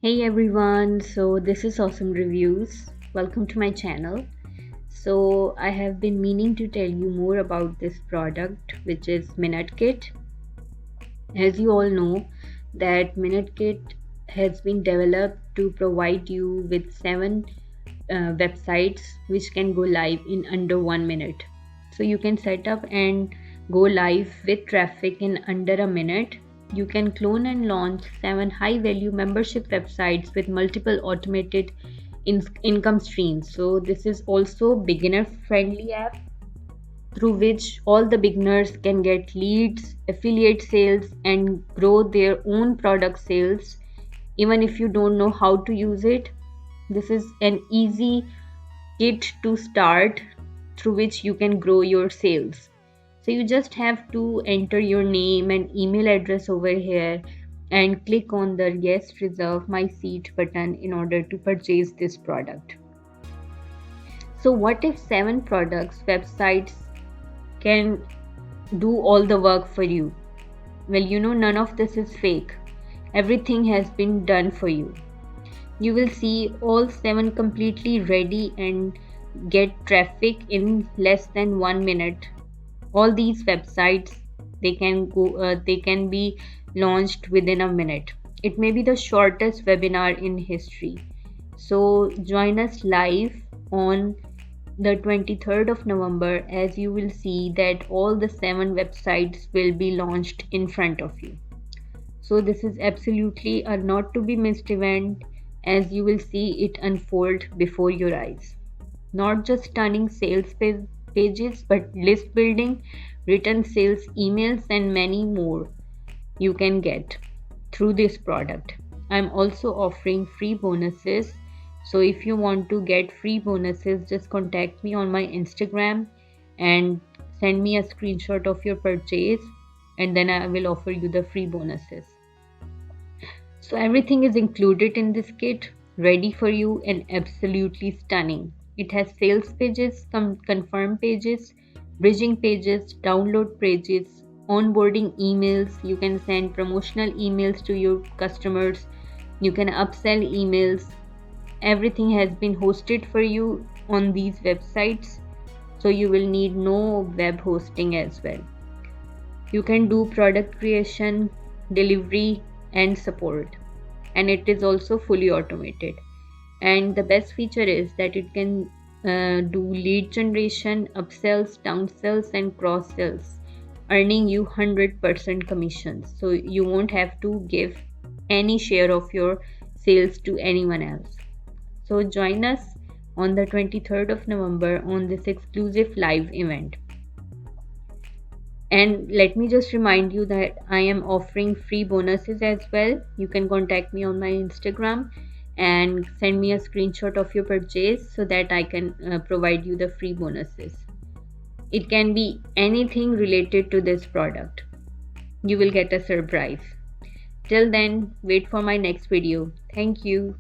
Hey everyone, so this is Awesome Reviews. Welcome to my channel. So, I have been meaning to tell you more about this product, which is MinuteKit. As you all know, that MinuteKit has been developed to provide you with 7 websites which can go live in under 1 minute. So, you can set up and go live with traffic in under a minute. You can clone and launch 7 high-value membership websites with multiple automated income streams. So this is also beginner-friendly app through which all the beginners can get leads, affiliate sales, and grow their own product sales. Even if you don't know how to use it, this is an easy kit to start through which you can grow your sales. So you just have to enter your name and email address over here and click on the yes reserve my seat button in order to purchase this product. So what if 7 products websites can do all the work for you? Well, none of this is fake. Everything has been done for you. You will see all 7 completely ready and get traffic in less than 1 minute. All these websites, they can be launched within a minute. It may be the shortest webinar in history. So join us live on the 23rd of November, as you will see that all the 7 websites will be launched in front of you. So this is absolutely a not to be missed event, as you will see it unfold before your eyes. Not just stunning sales pages, but list building, written sales emails, and many more you can get through this product. I'm also offering free bonuses. So if you want to get free bonuses, just contact me on my Instagram and send me a screenshot of your purchase, and then I will offer you the free bonuses. So everything is included in this kit, ready for you and absolutely stunning. It has sales pages, confirm pages, bridging pages, download pages, onboarding emails. You can send promotional emails to your customers. You can upsell emails. Everything has been hosted for you on these websites, so you will need no web hosting as well. You can do product creation, delivery, and support, and it is also fully automated. And the best feature is that it can do lead generation, upsells, downsells, and cross sells, earning you 100% commissions. So you won't have to give any share of your sales to anyone else. So join us on the 23rd of November on this exclusive live event. And let me just remind you that I am offering free bonuses as well. You can contact me on my Instagram and send me a screenshot of your purchase so that I can provide you the free bonuses. It can be anything related to this product. You will get a surprise. Till then, wait for my next video. Thank you.